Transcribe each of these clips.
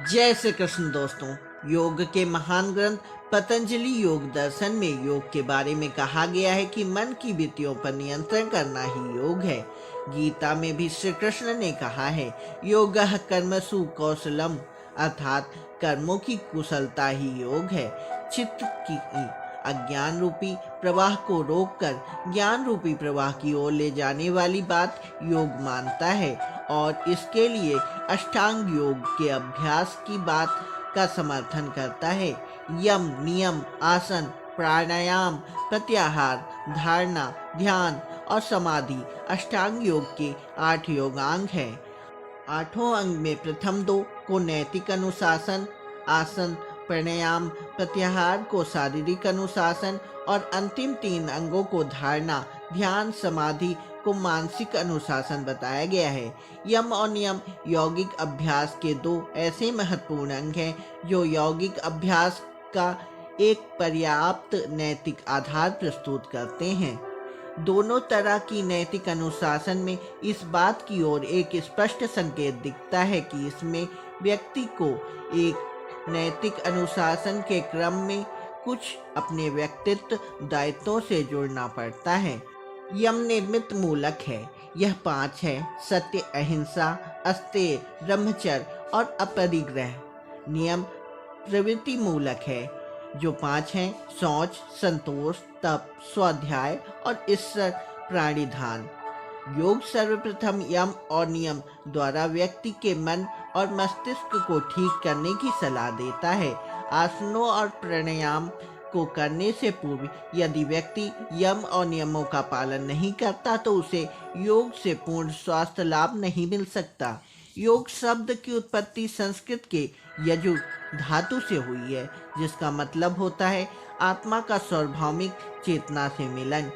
जय श्री कृष्ण दोस्तों। योग के महान ग्रंथ पतंजलि योग दर्शन में योग के बारे में कहा गया है कि मन की वृत्तियों पर नियंत्रण करना ही योग है। गीता में भी श्री कृष्ण ने कहा है, योगः कर्मसु कौशलम, अर्थात कर्मों की कुशलता ही योग है। चित्त की अज्ञान रूपी प्रवाह को रोककर ज्ञान रूपी प्रवाह की ओर ले जाने वाली बात योग मानता है और इसके लिए अष्टांग योग के अभ्यास की बात का समर्थन करता है। यम, नियम, आसन, प्राणायाम, प्रत्याहार, धारणा, ध्यान और समाधि अष्टांग योग के 8 योगांग हैं। आठों अंग में प्रथम 2 को नैतिक अनुशासन, आसन, प्राणायाम, प्रत्याहार को शारीरिक अनुशासन और अंतिम 3 अंगों को धारणा, ध्यान, समाधि को मानसिक अनुशासन बताया गया है। यम और नियम यौगिक अभ्यास के 2 ऐसे महत्वपूर्ण अंग हैं जो यौगिक अभ्यास का एक पर्याप्त नैतिक आधार प्रस्तुत करते हैं। दोनों तरह की नैतिक अनुशासन में इस बात की ओर एक स्पष्ट संकेत दिखता है कि इसमें व्यक्ति को एक नैतिक अनुशासन के क्रम में कुछ अपने व्यक्तित्व दायित्वों से जुड़ना पड़ता है। यम निर्मित मूलक है। यह 5 है: सत्य, अहिंसा, अस्तेय, ब्रह्मचर्य और अपरिग्रह। नियम प्रवृत्ति मूलक है, जो 5 हैं: शौच, संतोष, तप, स्वाध्याय और ईश्वर प्राणिधान। योग सर्वप्रथम यम और नियम द्वारा व्यक्ति के मन और मस्तिष्क को ठीक करने की सलाह देता है। आसनों और प्राणायाम को करने से पूर्व यदि व्यक्ति यम और नियमों का पालन नहीं करता तो उसे योग से पूर्ण स्वास्थ्य लाभ नहीं मिल सकता। योग शब्द की उत्पत्ति संस्कृत के यजुर धातु से हुई है, जिसका मतलब होता है आत्मा का सार्वभौमिक चेतना से मिलन।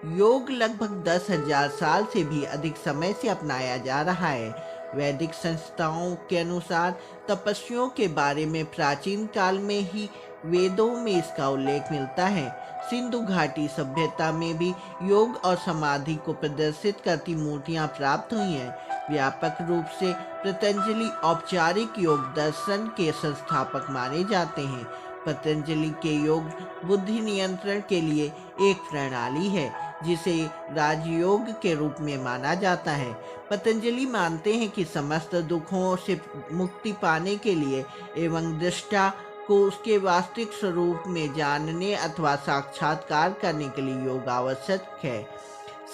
योग लगभग 10,000 साल से भी अधिक समय से अपनाया जा रहा है। वैदिक संस्थाओं के अनुसार तपस्वियों के बारे में प्राचीन काल में ही वेदों में इसका उल्लेख मिलता है। सिंधु घाटी सभ्यता में भी योग और समाधि को प्रदर्शित करती मूर्तियां प्राप्त हुई हैं। व्यापक रूप से पतंजलि औपचारिक योग दर्शन के संस्थापक माने जाते हैं। पतंजलि के योग बुद्धि नियंत्रण के लिए एक प्रणाली है जिसे राजयोग के रूप में माना जाता है। पतंजलि मानते हैं कि समस्त दुखों से मुक्ति पाने के लिए एवं दृष्टा को उसके वास्तविक स्वरूप में जानने अथवा साक्षात्कार करने के लिए योग आवश्यक है।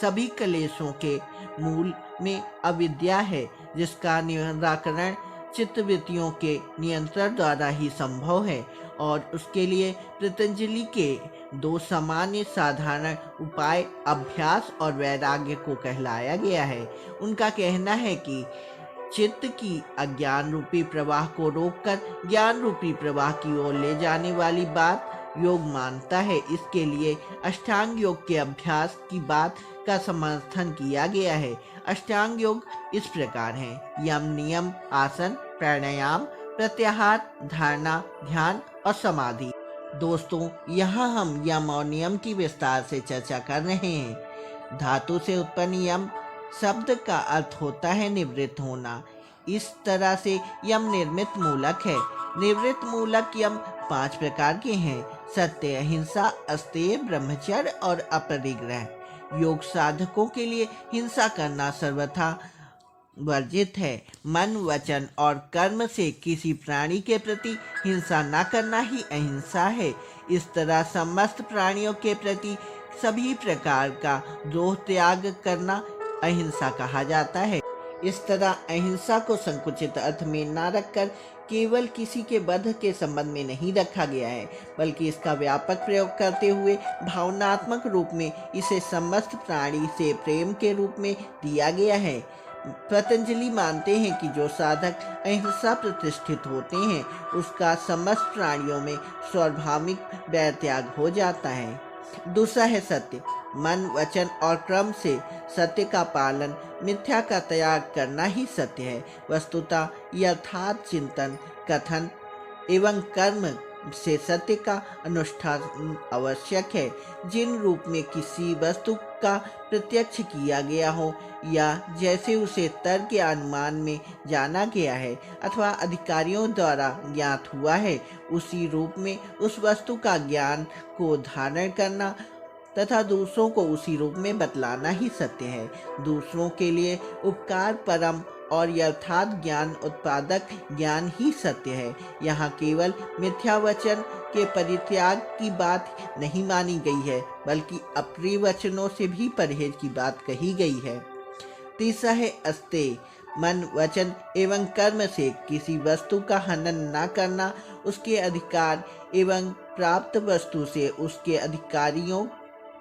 सभी क्लेशों के मूल में अविद्या है, जिसका निराकरण चित्तवृत्तियों के नियंत्रण द्वारा ही संभव है और उसके लिए पतंजलि के 2 सामान्य साधारण उपाय अभ्यास और वैराग्य को कहलाया गया है। उनका कहना है कि चित्त की अज्ञान रूपी प्रवाह को रोककर ज्ञान रूपी प्रवाह की ओर ले जाने वाली बात योग मानता है। इसके लिए अष्टांग योग के अभ्यास की बात का समर्थन किया गया है। अष्टांग योग इस प्रकार हैं: यम, नियम, आसन, प्राणायाम, प्रत्याहार, धारणा, ध्यान और समाधि। दोस्तों, यहाँ हम यम और नियम की विस्तार से चर्चा कर रहे हैं। धातु से उत्पन्न यम शब्द का अर्थ होता है निवृत्त होना। इस तरह से यम निर्मित मूलक है। निवृत्त मूलक यम 5 प्रकार के हैं: सत्य, अहिंसा, अस्तेय, ब्रह्मचर्य और अपरिग्रह। योग साधकों के लिए हिंसा करना सर्वथा वर्जित है। मन, वचन और कर्म से किसी प्राणी के प्रति हिंसा न करना ही अहिंसा है। इस तरह समस्त प्राणियों के प्रति सभी प्रकार का द्रोह त्याग करना अहिंसा कहा जाता है। इस तरह अहिंसा को संकुचित अर्थ में न रखकर केवल किसी के वध के संबंध में नहीं रखा गया है, बल्कि इसका व्यापक प्रयोग करते हुए भावनात्मक रूप में इसे समस्त प्राणी से प्रेम के रूप में दिया गया है। पतंजलि मानते हैं कि जो साधक अहिंसा प्रतिष्ठित होते हैं उसका समस्त प्राणियों में स्वाभाविक वैर त्याग हो जाता है। दूसरा है सत्य। मन, वचन और कर्म से सत्य का पालन, मिथ्या का त्याग करना ही सत्य है। वस्तुतः यथार्थ चिंतन, कथन एवं कर्म से सत्य का अनुष्ठान आवश्यक है। जिन रूप में किसी वस्तु का प्रत्यक्ष किया गया हो या जैसे उसे तर्क या अनुमान में जाना गया है अथवा अधिकारियों द्वारा ज्ञात हुआ है, उसी रूप में उस वस्तु का ज्ञान को धारण करना तथा दूसरों को उसी रूप में बतलाना ही सत्य है। दूसरों के लिए उपकार परम और यथार्थ ज्ञान उत्पादक ज्ञान ही सत्य है। यहाँ केवल मिथ्या वचन के परित्याग की बात नहीं मानी गई है, बल्कि अप्रिय वचनों से भी परहेज की बात कही गई है। तीसरा है अस्तेय, मन वचन एवं कर्म से किसी वस्तु का हनन न करना, उसके अधिकार एवं प्राप्त वस्तु से उसके अधिकारियों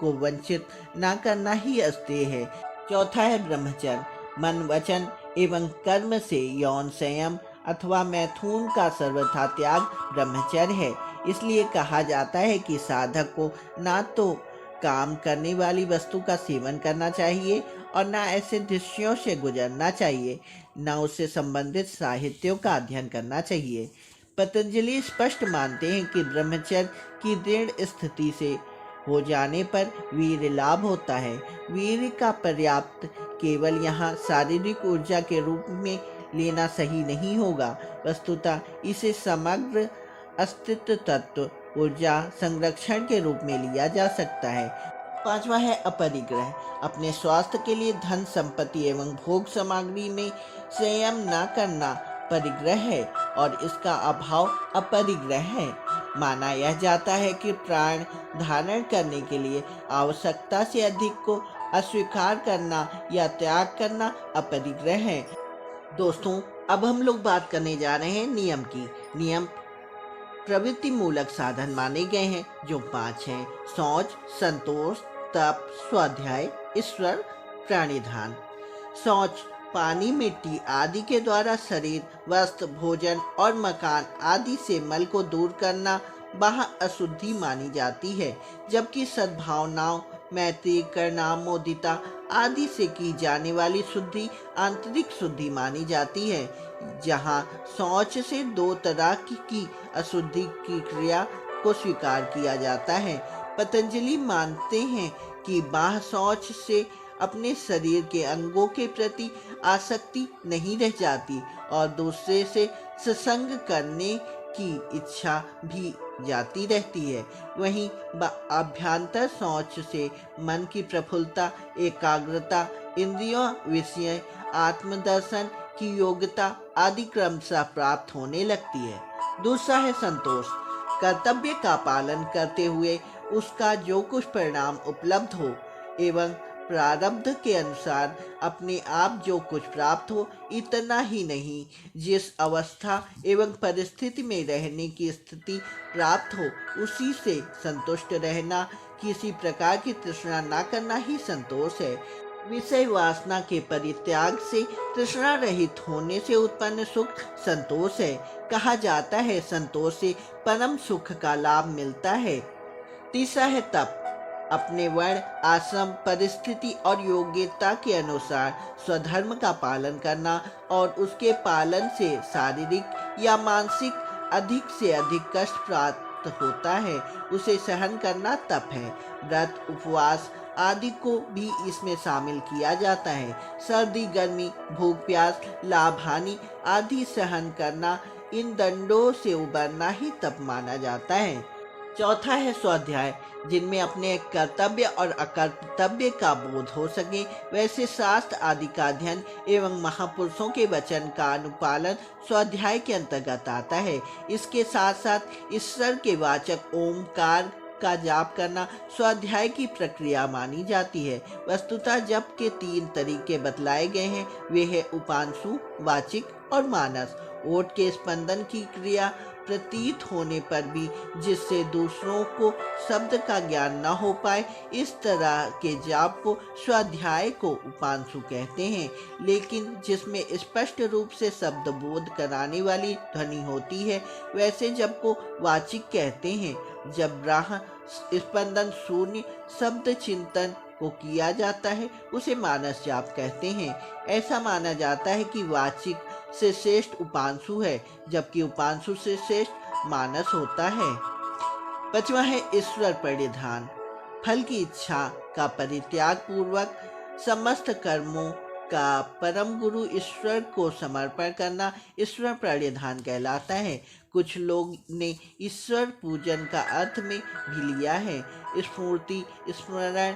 को वंचित न करना ही अस्तेय है। चौथा है ब्रह्मचर्य, मन वचन एवं कर्म से यौन संयम अथवा मैथुन का सर्वथा त्याग ब्रह्मचर्य है। इसलिए कहा जाता है कि साधक को ना तो काम करने वाली वस्तु का सेवन करना चाहिए और न ऐसे दृश्यों से गुजरना चाहिए, न उससे संबंधित साहित्यों का अध्ययन करना चाहिए। पतंजलि स्पष्ट मानते हैं कि ब्रह्मचर्य की दृढ़ स्थिति से हो जाने पर वीर लाभ होता है। वीर का पर्याप्त केवल यहाँ शारीरिक ऊर्जा के रूप में लेना सही नहीं होगा, वस्तुतः इसे समग्र अस्तित्व तत्व ऊर्जा संरक्षण के रूप में लिया जा सकता है। पांचवा है अपरिग्रह, अपने स्वास्थ्य के लिए धन संपत्ति एवं भोग सामग्री में संयम न करना परिग्रह है और इसका अभाव अपरिग्रह है। माना यह जाता है कि प्राण धारण करने के लिए आवश्यकता से अधिक को अस्वीकार करना या त्याग करना अपरिग्रह है। दोस्तों, अब हम लोग बात करने जा रहे हैं नियम की। नियम प्रवृत्ति मूलक साधन माने गए हैं जो 5 हैं: शौच, संतोष, तप, स्वाध्याय, ईश्वर, प्राणिधान। शौच पानी, मिट्टी आदि के द्वारा शरीर, वस्त्र, भोजन और मकान आदि से मल को दूर करना बाह्य अशुद्धि मानी जाती है, जबकि सद्भावनाओं, मैत्री, करुणा, मोदिता आदि से की जाने वाली शुद्धि आंतरिक शुद्धि मानी जाती है। जहाँ शौच से 2 तरह की अशुद्धि की क्रिया को स्वीकार किया जाता है। पतंजलि मानते हैं कि बाह्य शौच से अपने शरीर के अंगों के प्रति आसक्ति नहीं रह जाती और दूसरे से सत्संग करने की इच्छा भी जाती रहती है। वहीं अभ्यंतर शौच से मन की प्रफुल्लता, एकाग्रता, इंद्रियों, विषय, आत्मदर्शन की योग्यता आदि क्रमशः प्राप्त होने लगती है। दूसरा है संतोष, कर्तव्य का पालन करते हुए उसका जो कुछ परिणाम उपलब्ध हो एवं प्रारब्ध के अनुसार अपने आप जो कुछ प्राप्त हो, इतना ही नहीं, जिस अवस्था एवं परिस्थिति में रहने की स्थिति प्राप्त हो उसी से संतुष्ट रहना, किसी प्रकार की तृष्णा न करना ही संतोष है। विषय वासना के परित्याग से तृष्णा रहित होने से उत्पन्न सुख संतोष है। कहा जाता है संतोष से परम सुख का लाभ मिलता है। तीसरा है तप, अपने वर्ण, आश्रम, परिस्थिति और योग्यता के अनुसार स्वधर्म का पालन करना और उसके पालन से शारीरिक या मानसिक अधिक से अधिक कष्ट प्राप्त होता है, उसे सहन करना तप है। व्रत, उपवास आदि को भी इसमें शामिल किया जाता है। सर्दी, गर्मी, भूख प्यास, लाभ हानि आदि सहन करना, इन दंडों से उबरना ही तप माना जाता है। चौथा है स्वाध्याय, जिनमें अपने कर्तव्य और अकर्तव्य का बोध हो सके, वैसे शास्त्र आदि का अध्ययन एवं महापुरुषों के वचन का अनुपालन स्वाध्याय के अंतर्गत आता है। इसके साथ साथ ईश्वर के वाचक ओमकार का जाप करना स्वाध्याय की प्रक्रिया मानी जाती है। वस्तुतः जप के 3 तरीके बतलाए गए हैं, वे है उपांशु, वाचिक और मानस। ओठ के स्पंदन की क्रिया प्रतीत होने पर भी जिससे दूसरों को शब्द का ज्ञान न हो पाए, इस तरह के जाप को स्वाध्याय को उपांशु कहते हैं। लेकिन जिसमें स्पष्ट रूप से शब्द बोध कराने वाली ध्वनि होती है, वैसे जप को वाचिक कहते हैं। जब ब्राह्म स्पंदन शून्य शब्द चिंतन को किया जाता है, उसे मानस जाप कहते हैं। ऐसा माना जाता है कि वाचिक से श्रेष्ठ उपांशु है, जबकि उपांशु से श्रेष्ठ मानस होता है। 5वां है ईश्वर परिधान। फल की इच्छा का परित्याग पूर्वक समस्त कर्मों का परम गुरु ईश्वर को समर्पण करना ईश्वर परिधान कहलाता है। कुछ लोग ने ईश्वर पूजन का अर्थ में भी लिया है। स्फूर्ति, स्मरण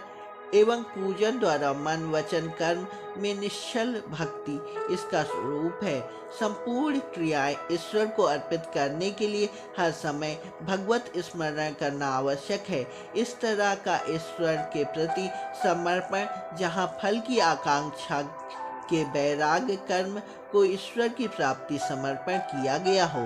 एवं पूजन द्वारा मन, वचन, कर्म में निश्चल भक्ति इसका स्वरूप है। संपूर्ण क्रियाएं ईश्वर को अर्पित करने के लिए हर समय भगवत स्मरण करना आवश्यक है। इस तरह का ईश्वर के प्रति समर्पण, जहाँ फल की आकांक्षा के वैराग्य कर्म को ईश्वर की प्राप्ति समर्पण किया गया हो,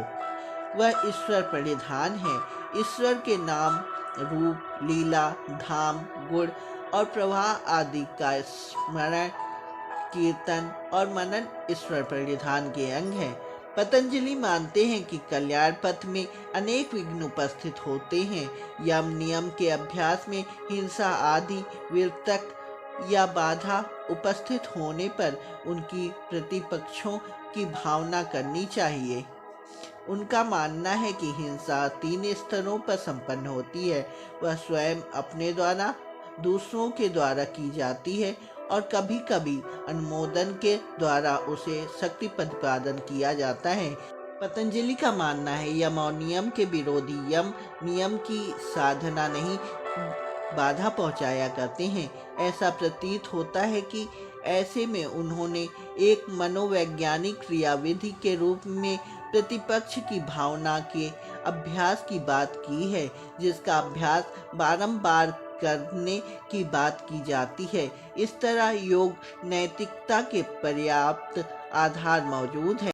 वह ईश्वर परिधान है। ईश्वर के नाम, रूप, लीला, धाम, गुण और प्रवाह आदि का स्मरण, कीर्तन और मनन ईश्वर परिधान के अंग है। पतंजलि मानते हैं कि कल्याण पथ में अनेक विघ्न उपस्थित होते हैं। यम नियम के अभ्यास में हिंसा आदि विरतक या बाधा उपस्थित होने पर उनकी प्रतिपक्षों की भावना करनी चाहिए। उनका मानना है कि हिंसा 3 स्तरों पर संपन्न होती है। वह स्वयं अपने द्वारा, दूसरों के द्वारा की जाती है और कभी कभी अनुमोदन के द्वारा उसे शक्ति प्रतिपादन किया जाता है। पतंजलि का मानना है यम और नियम के विरोधी यम नियम की साधना नहीं बाधा पहुंचाया करते हैं। ऐसा प्रतीत होता है कि ऐसे में उन्होंने एक मनोवैज्ञानिक क्रियाविधि के रूप में प्रतिपक्ष की भावना के अभ्यास की बात की है, जिसका अभ्यास बारंबार करने की बात की जाती है। इस तरह योग नैतिकता के पर्याप्त आधार मौजूद है।